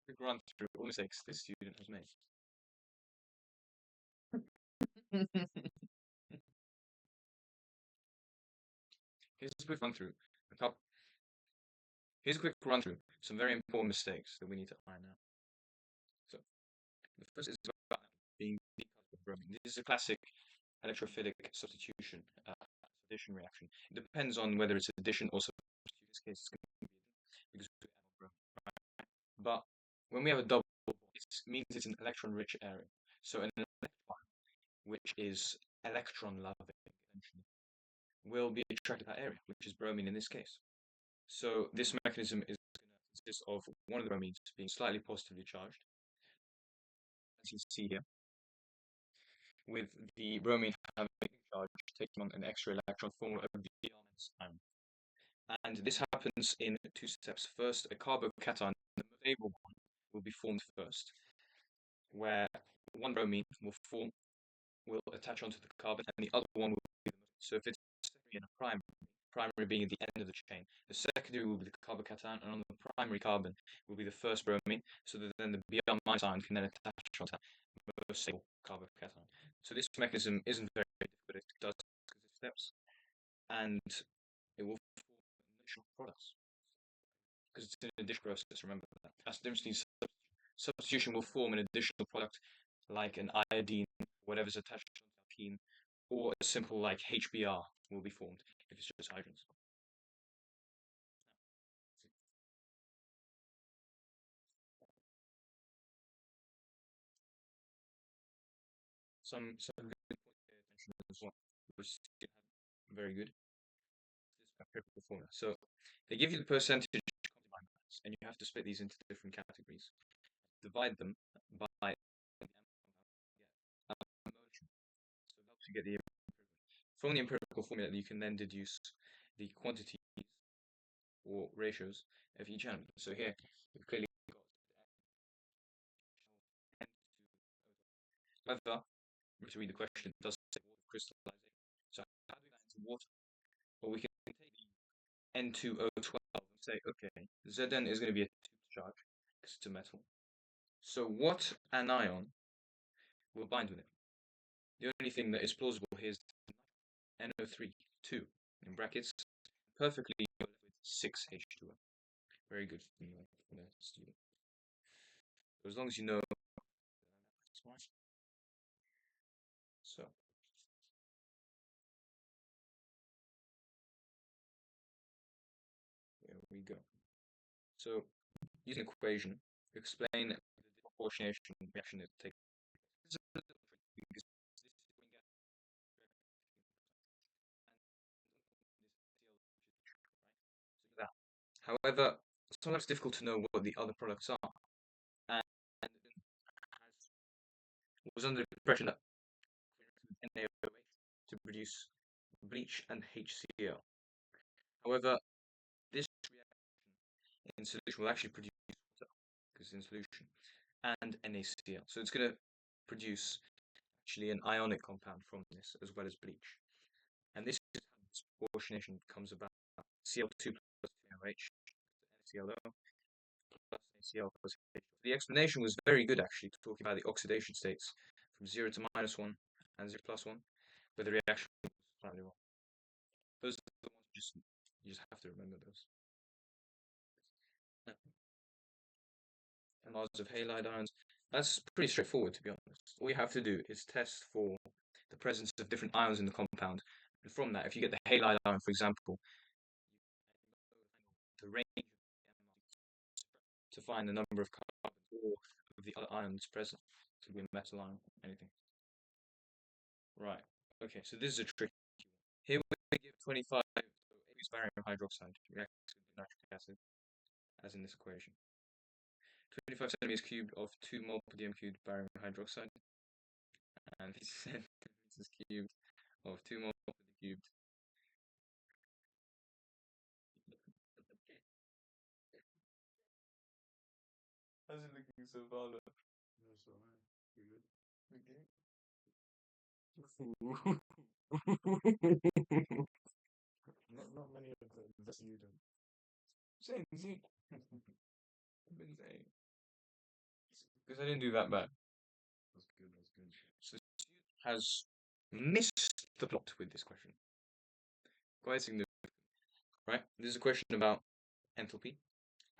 Quick run through all mistakes this student has made. Here's a quick run through. Here's a quick run through some very important mistakes that we need to iron out. So the first is about being decoupled from bromine. This is a classic electrophilic substitution addition reaction. It depends on whether it's addition or substitution. In this case, it's going to be addition because we add bromine. Right? But when we have a double, it means it's an electron-rich area. So an electron, which is electron-loving, will be attracted to that area, which is bromine in this case. So this mechanism is going to consist of one of the bromines being slightly positively charged, as you see here, with the bromine having a charge taking on an extra electron form of Br ion. And this happens in two steps. First, a carbocation, the stable one, will be formed first, where one bromine will attach onto the carbon, and the other one will be the most. So if it's secondary and a primary being at the end of the chain, the secondary will be the carbocation, and on the primary carbon will be the first bromine, so that then the Br ion can then attach onto that most stable carbocation. So this mechanism isn't very difficult, but it does steps, and it will form additional products because it's an addition process. Remember that. That's the difference between substitution will form an additional product like an iodine, whatever's attached to alkene, or a simple like HBr will be formed if it's just hydrogens. Some good attention as well, which is very good. This empirical formula. So they give you the percentage combined mass, and you have to split these into different categories. Divide them by motion. So it helps you get the improvement. From the empirical formula, you can then deduce the quantities or ratios of each element. So here we've clearly got N to O. However, to read the question, it does say water crystallization. So how do we get into water? Well, we can take the N2O12 and say, okay, Zn is going to be a 2 charge because it's a metal. So what anion will bind with it? The only thing that is plausible here is NO3, 2, in brackets, perfectly with 6H2O. Very good for the student. So as long as you know, so there we go. So using equation, explain the proportionation reaction that takes. However, sometimes it's difficult to know what the other products are, and was under the impression that NaOH to produce bleach and HCl. However, this reaction in solution will actually produce water because it's in solution and NaCl. So it's going to produce actually an ionic compound from this as well as bleach. And this is how this proportionation comes about. Cl2 plus NaOH, NaClO plus NaCl plus H. The explanation was very good actually, talking about the oxidation states from 0 to -1 and 0 to +1, but the reaction was slightly wrong. Those are the ones you just have to remember those. And lots of halide ions. That's pretty straightforward, to be honest. All you have to do is test for the presence of different ions in the compound. And from that, if you get the halide ion, for example, the range to find the number of carbons or of the other ions present. Could be a metal ion, anything. Right. Okay, so this is a tricky one. Here we give 25 barium hydroxide reacts with nitric acid, as in this equation. 25 centimeters cubed of 2 mol per dm cubed barium hydroxide, and 50 centimeters cubed of 2 mol per dm cubed. How's it looking so far? That's alright. You good? Okay. Not many of the students. Saying, I've been saying. Because I didn't do that bad. That's good, that's good. So the student has missed the plot with this question. Quite significant, right? This is a question about enthalpy,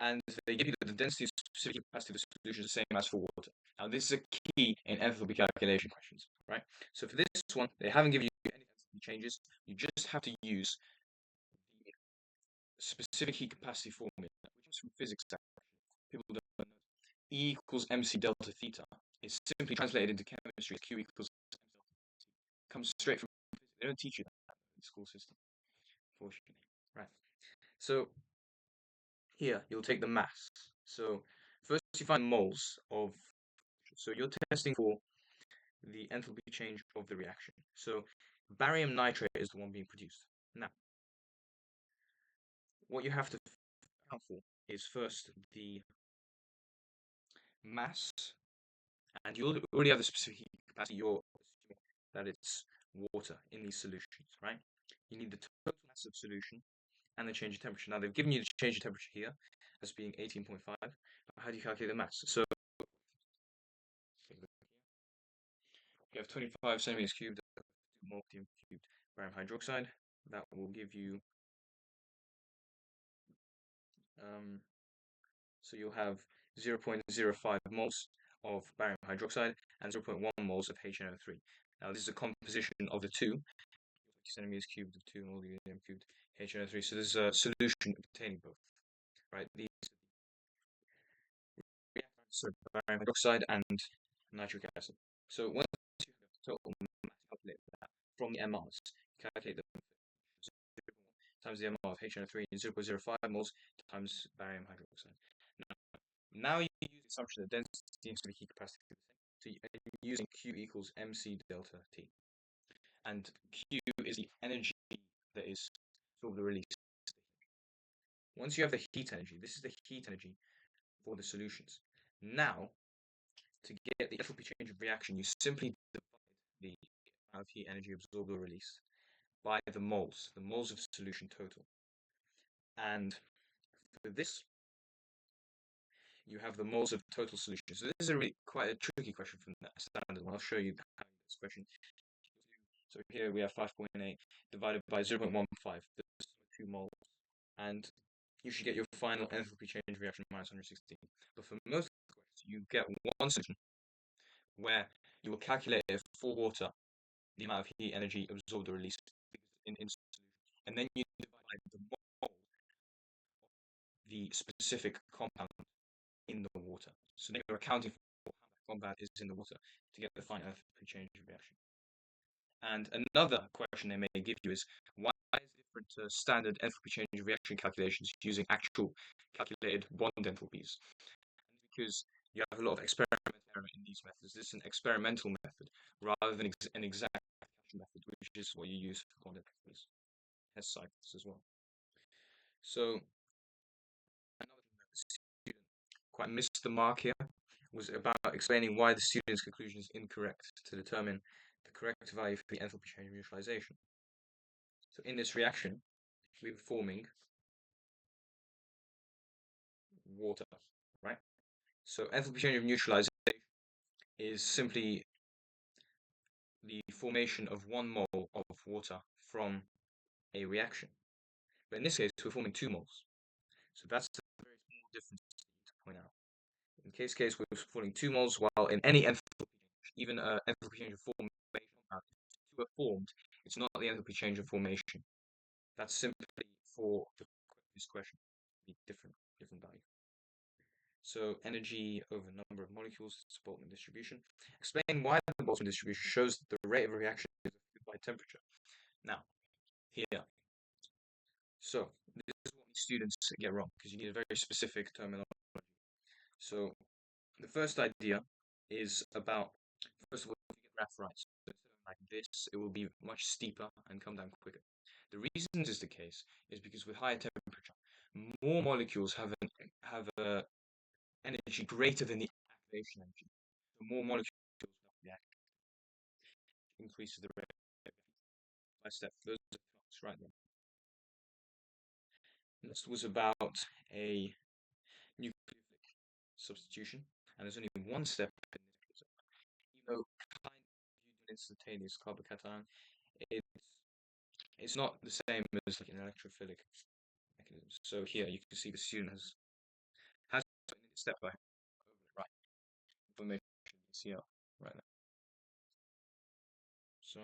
and they give you that the density of specific capacity of the solution is the same as for water. Now, this is a key in enthalpy calculation questions, right? So for this one, they haven't given you any enthalpy changes. You just have to use the specific heat capacity formula, which is from physics. People don't know. E equals mc delta theta is simply translated into chemistry as Q equals m delta T. Comes straight from physics. They don't teach you that in the school system, fortunately. Right. So here you'll take the mass. So first you find moles of. So you're testing for the enthalpy change of the reaction. So barium nitrate is the one being produced. Now, what you have to account for is first the mass, and you already have the specific heat capacity. You're assuming that it's water in these solutions, right? You need the total mass of solution and the change of temperature. Now, they've given you the change of temperature here as being 18.5. How do you calculate the mass? So you have 25 centimeters cubed of molten cubed barium hydroxide. That will give you, so you'll have 0.05 moles of barium hydroxide and 0.1 moles of HNO3. Now, this is a composition of the two, centimeters cubed of 2 molten cubed HNO3. So there's a solution containing both, right? These reactants are barium hydroxide and nitric acid. So once you have the total mass, calculate that from the MRs. Calculate the times the MR of HNO3 is 0.05 moles times barium hydroxide. Now you use the assumption that density seems to be heat capacity the same. So you're using Q equals mc delta T. And Q is the energy that is sort of the release. Once you have the heat energy, this is the heat energy for the solutions. Now, to get the enthalpy change of reaction, you simply divide the amount of heat energy absorbed or released by the moles of solution total. And for this, you have the moles of total solution. So this is a really quite a tricky question from that standard one. I'll show you how this question. So here we have 5.8 divided by 0.15. That's 2 moles. And you should get your final enthalpy change reaction minus 116. But for most questions, you get one solution where you will calculate it for water, the amount of heat energy absorbed or released in solution. And then you divide the mole of the specific compound in the water. So then you're accounting for how that compound is in the water to get the final enthalpy change reaction. And another question they may give you is, why is it different to standard enthalpy change reaction calculations using actual calculated bond enthalpies? And because you have a lot of experimental error in these methods. This is an experimental method rather than an exact calculation method, which is what you use for bond enthalpies, test cycles as well. So another thing that the student quite missed the mark here was about explaining why the student's conclusion is incorrect to determine the correct value for the enthalpy change of neutralization. So in this reaction, we're forming water, right? So enthalpy change of neutralization is simply the formation of 1 mole of water from a reaction. But in this case, we're forming 2 moles. So that's a very small difference to point out. In case we're forming 2 moles, while in any enthalpy change, even an enthalpy change of formation, two are formed, it's not the enthalpy change of formation. That's simply for this question, the different value. So energy over number of molecules, it's Boltzmann distribution. Explain why the Boltzmann distribution shows that the rate of reaction is affected by temperature. Now, here. So, this is what students get wrong, because you need a very specific terminology. So, the first idea is about, first of all, if you get graph right, so instead of like this, it will be much steeper and come down quicker. The reason this is the case is because with higher temperature, more molecules have a energy greater than the activation energy. The more molecules react, increases the rate by step. Those are the clocks right there. Next was about a nucleophilic substitution. and there's only one step in this. You know, kind of you do an instantaneous carbocation. It's not the same as like an electrophilic mechanism. So here you can see the student has step by right information you see out right now. So,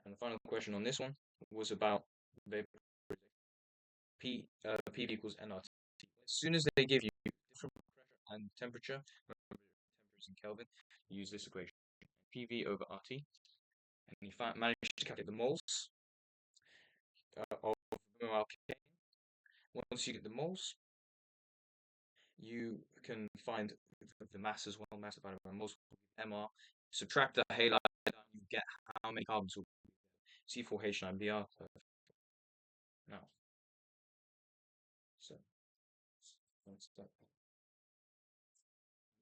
and the final question on this one was about vapor. PV equals nRT. As soon as they give you different pressure and temperature, remember temperatures in Kelvin, you use this equation: PV over RT, and you manage to calculate the moles of alkane. Once you get the moles, you can find the mass as well, mass divided by moles, MR. Subtract the halide, you get how many carbons will be C4H9Br. Now, so that's that.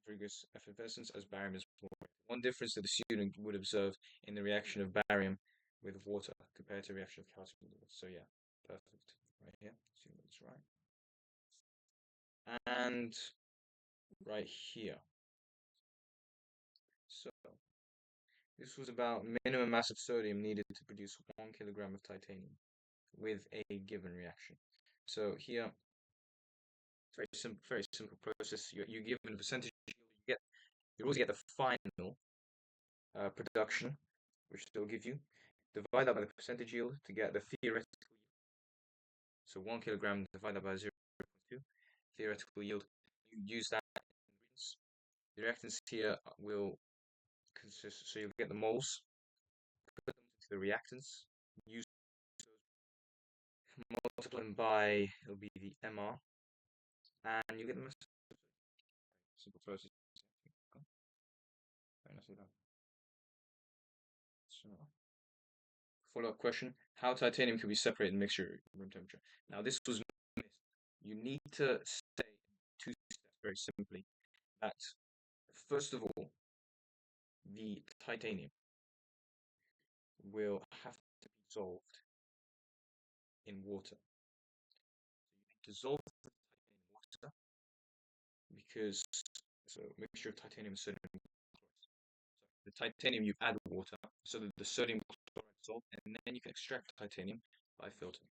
Rigorous effervescence as barium is more. One difference that the student would observe in the reaction of barium with water compared to the reaction of calcium with water. So yeah, perfect. Right here, assume that's right. And right here. So this was about minimum mass of sodium needed to produce 1 kilogram of titanium with a given reaction. So here, very simple process. You give a percentage yield, you always get the final production, which they'll give you. Divide that by the percentage yield to get the theoretical yield. So 1 kilogram divided by 0.2 theoretical yield. You use that in ingredients. The reactants here will consist, so you'll get the moles, put them into the reactants, use those, multiply them by, it'll be the MR, and you get them. Simple process. So, follow-up question: how titanium can be separated in mixture at room temperature? Now, this was missed. You need to say two steps very simply that first of all, the titanium will have to be dissolved in water. So you dissolve the titanium in water because so mixture of titanium and sodium chloride. So the titanium you add water so that the sodium chloride dissolves, and then you can extract titanium by filtering.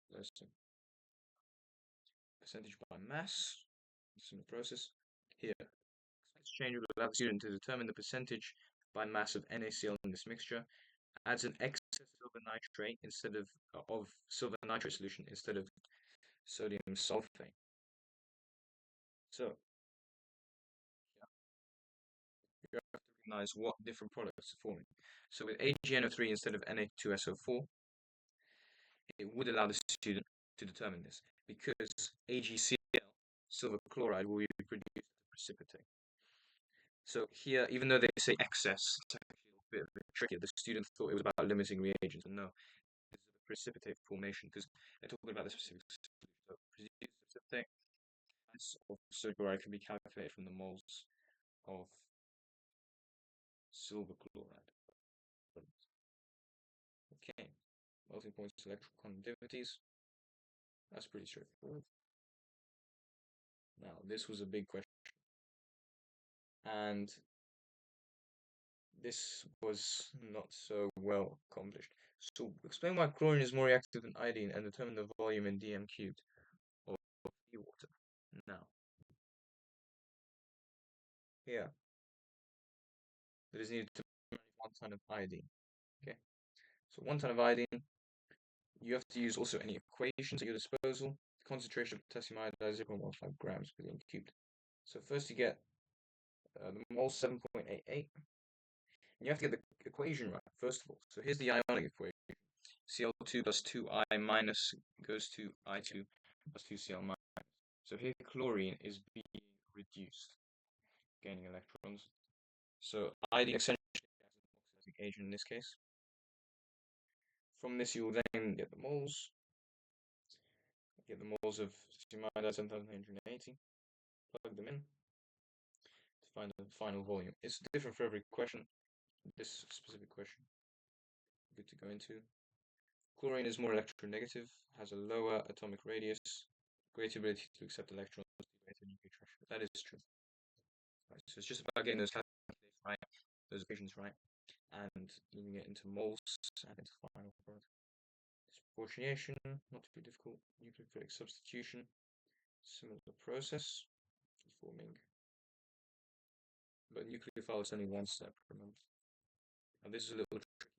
Percentage by mass. This is the process. Here, exchange will allow the student to determine the percentage by mass of NaCl in this mixture. Adds an excess silver nitrate instead of silver nitrate solution instead of sodium sulfate. So you have to recognize what different products are forming. So with AgNO3 instead of Na2SO4, it would allow the student to determine this because AgCl, silver chloride, will be produced as a precipitate. So here, even though they say excess, it's actually a bit trickier. The student thought it was about limiting reagents, and no, this is a precipitate formation because they're talking about the specific solution. So precipitate of sodium chloride can be calculated from the moles of silver chloride. Okay, melting points, electrical conductivities. That's pretty straightforward. Now, this was a big question, and this was not so well accomplished. So, explain why chlorine is more reactive than iodine and determine the volume in dm cubed of seawater. Now, here, it is needed to manage 1 ton of iodine. Okay, so 1 ton of iodine, you have to use also any equations at your disposal. The concentration of potassium iodide is 0.15 grams per dm cubed. So first you get the mole 7.88. You have to get the equation right, first of all. So here's the ionic equation. Cl2 plus 2I minus goes to I2 plus 2Cl minus. So here chlorine is being reduced, gaining electrons. So iodine essentially as an oxidizing agent in this case. From this you will then get the moles. Get the moles of potassium iodide 7,880. Plug them in to find the final volume. It's different for every question. This specific question, good to go into. Chlorine is more electronegative, has a lower atomic radius, greater ability to accept electrons greater nuclear threshold. That is true. Right, so it's just about getting those calculations right, those equations right, and moving it into moles and into final product. Disproportionation, not too difficult. Nucleophilic substitution, similar process, forming. But nucleophile is only one step, remember. And this is a little tricky.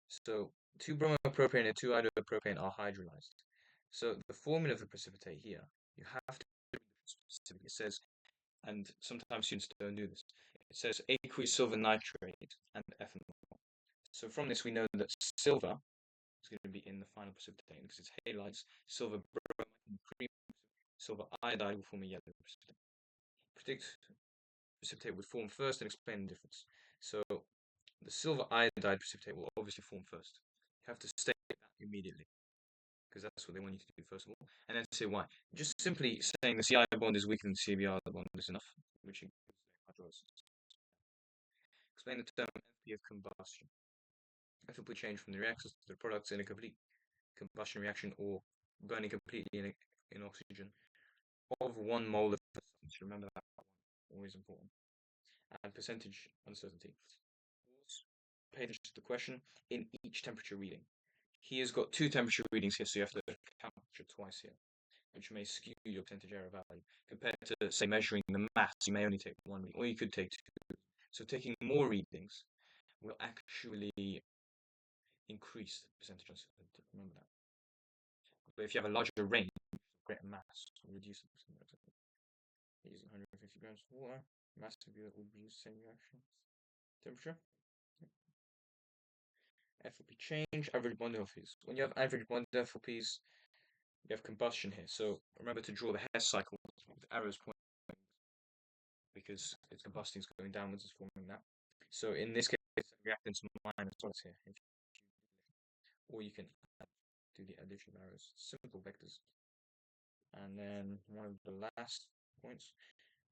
So 2 bromopropane and 2 iodopropane are hydrolyzed. So the formula of the precipitate here, you have to specific. It says, and sometimes students don't do this. It says aqueous silver nitrate and ethanol. So from this we know that silver is going to be in the final precipitate because it's halides. Silver bromide and cream, silver iodide will form a yellow precipitate. Predict precipitate would form first and explain the difference. So the silver iodide precipitate will obviously form first. You have to state that immediately because that's what they want you to do first of all, and then say why. Just simply saying the CI bond is weaker than the CBr bond is enough, which includes hydrolysis. Explain the term enthalpy of combustion. Enthalpy change from the reactors to the products in a complete combustion reaction or burning completely in oxygen of 1 mole of substance. Remember that one, always important. And percentage uncertainty. Pay attention to the question in each temperature reading. He has got 2 temperature readings here, so you have to capture twice here, which may skew your percentage error value. Compared to, say, measuring the mass, you may only take 1 reading, or you could take 2. So taking more readings will actually increase the percentage uncertainty. Remember that. But if you have a larger range, greater mass, reduce the percentage uncertainty. Using 150 grams of water, mass will produce the same reaction. Temperature. Enthalpy change, average bond enthalpies. When you have average bond enthalpies, you have combustion here. So remember to draw the Hess cycle with arrows pointing because it's combusting is going downwards, it's forming that. So in this case, reactants minus what's here. Or you can do the addition of arrows, simple vectors. And then one of the last points,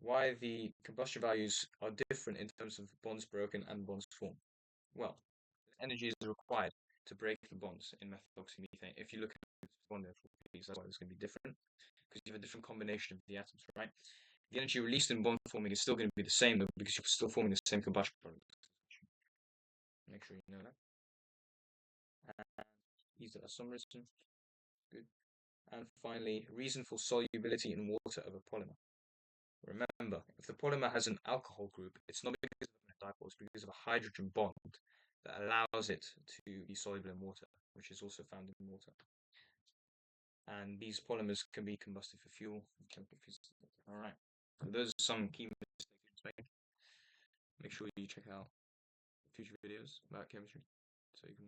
why the combustion values are different in terms of bonds broken and bonds formed. Well, energy is required to break the bonds in methoxymethane. If you look at bond enthalpies, that's why it's going to be different, because you have a different combination of the atoms, right? The energy released in bond forming is still going to be the same, though, because you're still forming the same combustion product. Make sure you know that. And these are summarism. Good. And finally, reason for solubility in water of a polymer. Remember, if the polymer has an alcohol group, it's not because of a dipole, it's because of a hydrogen bond that allows it to be soluble in water, which is also found in water. And these polymers can be combusted for fuel. Alright, so those are some key mistakes to make. Make sure you check out future videos about chemistry so you can